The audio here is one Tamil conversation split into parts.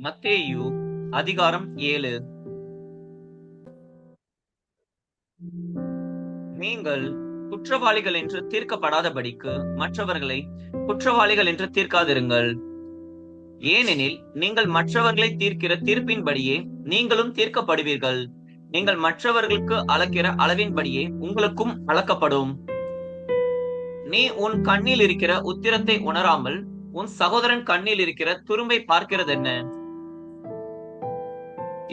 மத்தேயு அதிகாரம் 7. நீங்கள் குற்றவாளிகள் என்று தீர்க்கப்படாதபடிக்கு மற்றவர்களை குற்றவாளிகள் என்று தீர்க்காதிருங்கள். ஏனெனில் நீங்கள் மற்றவர்களை தீர்க்கிற தீர்ப்பின்படியே நீங்களும் தீர்க்கப்படுவீர்கள். நீங்கள் மற்றவர்களுக்கு அளக்கிற அளவின்படியே உங்களுக்கும் அளக்கப்படும். நீ உன் கண்ணில் இருக்கிற உத்திரத்தை உணராமல் உன் சகோதரன் கண்ணில் இருக்கிற துரும்பை பார்க்கிறதென்ன?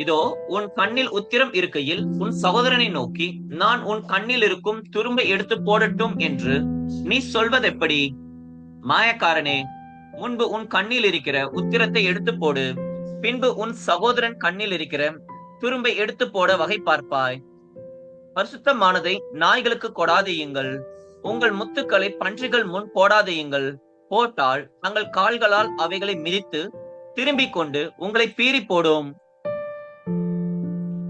இதோ உன் கண்ணில் உத்திரம் இருக்கையில் உன் சகோதரனை நோக்கி, நான் உன் கண்ணில் இருக்கும் துரும்பை எடுத்து போடட்டும் என்று நீ சொல்வதெப்படி? மாயக்காரனே, முன்பு உன் கண்ணில் இருக்கிற உத்திரத்தை எடுத்து போடு, பின்பு உன் சகோதரன் கண்ணில் இருக்கிற துரும்பை எடுத்து போட வகை பார்ப்பாய். பரிசுத்தமானதை நாய்களுக்கு கொடாதேயுங்கள், உங்கள் முத்துக்களை பன்றிகள் முன் போடாதேயுங்கள். போட்டால் தங்கள் கால்களால் அவைகளை மிதித்து திரும்பிக் கொண்டு உங்களை பீறி போடும்.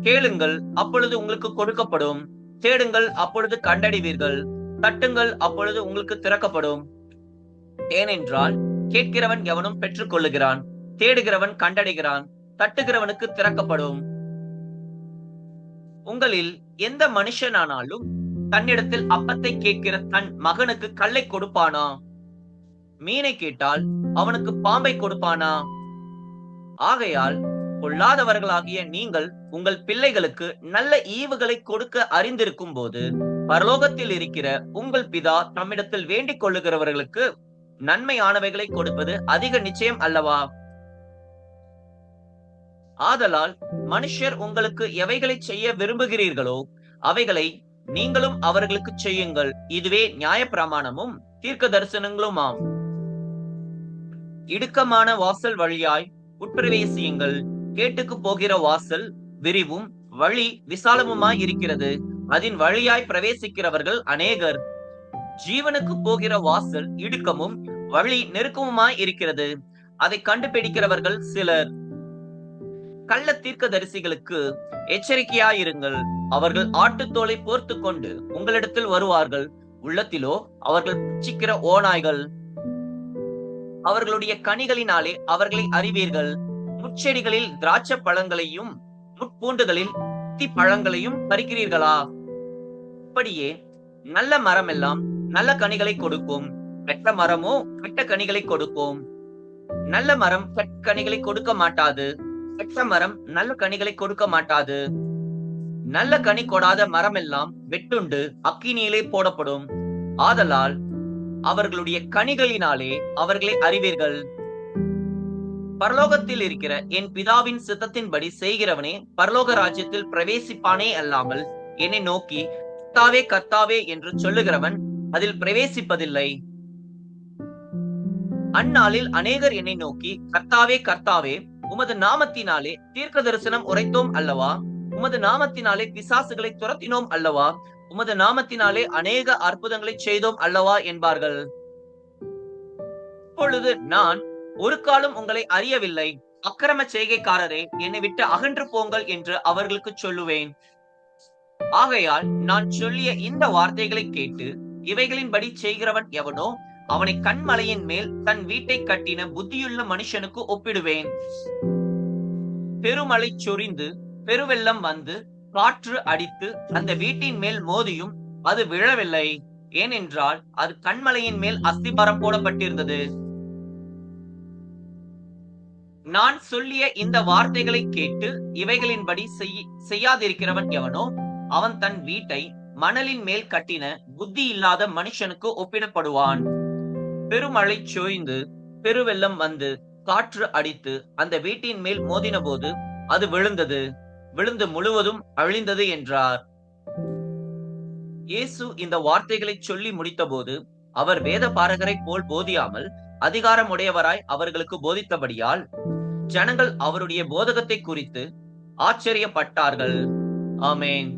கேளுங்கள், அப்பொழுது உங்களுக்கு கொடுக்கப்படும். தேடுங்கள், அப்பொழுது கண்டடைவீர்கள். தட்டுங்கள், அப்பொழுது உங்களுக்கு திறக்கப்படும். ஏனென்றால் கேட்கிறவன் எவனும் பெற்றுக் கொள்ளுகிறான், தேடுகிறவன் கண்டடைகிறான், தட்டுகிறவனுக்கு திறக்கப்படும். உங்களில் எந்த மனுஷனானாலும் தன்னிடத்தில் அப்பத்தை கேட்கிற தன் மகனுக்கு கல்லை கொடுப்பானா? மீனை கேட்டால் அவனுக்கு பாம்பை கொடுப்பானா? ஆகையால் பொல்லாதவர்களாகிய நீங்கள் உங்கள் பிள்ளைகளுக்கு நல்ல ஈவுகளை கொடுக்க அறிந்திருக்கும் போது பரலோகத்தில் இருக்கிற உங்கள் பிதா தம்மிடத்தில் வேண்டிக் கொள்ளுகிறவர்களுக்கு நன்மையானவைகளை கொடுப்பது அதிக நிச்சயம் அல்லவா? ஆதலால் மனுஷர் உங்களுக்கு எவைகளை செய்ய விரும்புகிறீர்களோ அவைகளை நீங்களும் அவர்களுக்கு செய்யுங்கள். இதுவே நியாயப்பிரமாணமும் தீர்க்க தரிசனங்களுமாம். இடுக்கமான வாசல் வழியாய் உட்பிரவேசியுங்கள். கேட்டுக்கு போகிற வாசல் விரிவும் வழி விசாலமுமாய் இருக்கிறது, அதன் வழியாய் பிரவேசிக்கிறவர்கள் அநேகர். ஜீவனுக்கு போகிற வாசல் இடுக்கமும் வழி நெருக்கமுமாய் இருக்கிறது, அதை கண்டுபிடிக்கிறவர்கள் சிலர். கள்ள தீர்க்கதரிசிகளுக்கு எச்சரிக்கையாயிருங்கள். அவர்கள் ஆட்டுத்தோலை போர்த்து கொண்டு உங்களிடத்தில் வருவார்கள், உள்ளத்திலோ அவர்கள் புச்சிக்கிற ஓநாய்கள். அவர்களுடைய கனிகளினாலே அவர்களை அறிவீர்கள். முட்செடிகளில் திராட்சை பழங்களையும் முட்பூண்டுகளில் அத்தி பழங்களையும் பறிக்கிறீர்களா? அப்படியே நல்ல மரம் எல்லாம் நல்ல கனிகளை கொடுக்கும், கெட்ட மரமோ கெட்ட கனிகளை கொடுக்கும். நல்ல மரம் கெட்ட கனிகளை கொடுக்க மாட்டாது, கெட்ட மரம் நல்ல கனிகளை கொடுக்க மாட்டாது. நல்ல கனி கொடாத மரம் எல்லாம் வெட்டுண்டு அக்கினியிலே போடப்படும். ஆதலால் அவர்களுடைய கனிகளினாலே அவர்களை அறிவீர்கள். பரலோகத்தில் இருக்கிற என் பிதாவின் சித்தத்தின்படி செய்கிறவனே பரலோக ராஜ்யத்தில் பிரவேசிப்பானே அல்லாமல் என்னை நோக்கி கர்த்தாவே கர்த்தாவே என்று சொல்லுகிறவன் அதில் பிரவேசிப்பதில்லை. அந்நாளில் அநேகர் என்னை நோக்கி, கர்த்தாவே கர்த்தாவே, உமது நாமத்தினாலே தீர்க்க தரிசனம் உரைத்தோம் அல்லவா? உமது நாமத்தினாலே பிசாசுகளை துரத்தினோம் அல்லவா? உமது நாமத்தினாலே அநேக அற்புதங்களை செய்தோம் அல்லவா என்பார்கள். இப்பொழுது நான் ஒரு காலம் உங்களை அறியவில்லை, அக்கிரம செய்கைக்காரரே, என்னை விட்டு அகன்று போங்கள் என்று அவர்களுக்கு சொல்லுவேன். ஆகையால் நான் சொல்லிய இந்த வார்த்தைகளை கேட்டு இவைகளின்படி செய்கிறவன் எவனோ அவனை கண்மலையின் மேல் தன் வீட்டை கட்டின புத்தியுள்ள மனுஷனுக்கு ஒப்பிடுவேன். பெருமழை சொரிந்து பெருவெள்ளம் வந்து காற்று அடித்து அந்த வீட்டின் மேல் மோதியும் அது விழவில்லை, ஏனென்றால் அது கண்மலையின் மேல் அஸ்திபாரம் போடப்பட்டிருந்தது. நான் சொல்லிய இந்த வார்த்தைகளை கேட்டு இவைகளின்படி செய்யாதிருக்கிறவன் எவனோ அவன் தன் வீட்டை மணலின் மேல் கட்டின புத்தி இல்லாத மனுஷனுக்கு ஒப்பிடப்படுவான். பெருமழை சோய்ந்து பெருவெள்ளம் வந்து காற்று அடித்து அந்த வீட்டின் மேல் மோதின போது அது விழுந்தது, விழுந்து முழுவதும் அழிந்தது என்றார். இயேசு இந்த வார்த்தைகளை சொல்லி முடித்த போது அவர் வேத பாரகரை போல் போதியாமல் அதிகாரமுடையவராய் அவர்களுக்கு போதித்தபடியால் ஜனங்கள் அவருடைய போதகத்தை குறித்து ஆச்சரியப்பட்டார்கள். ஆமென்.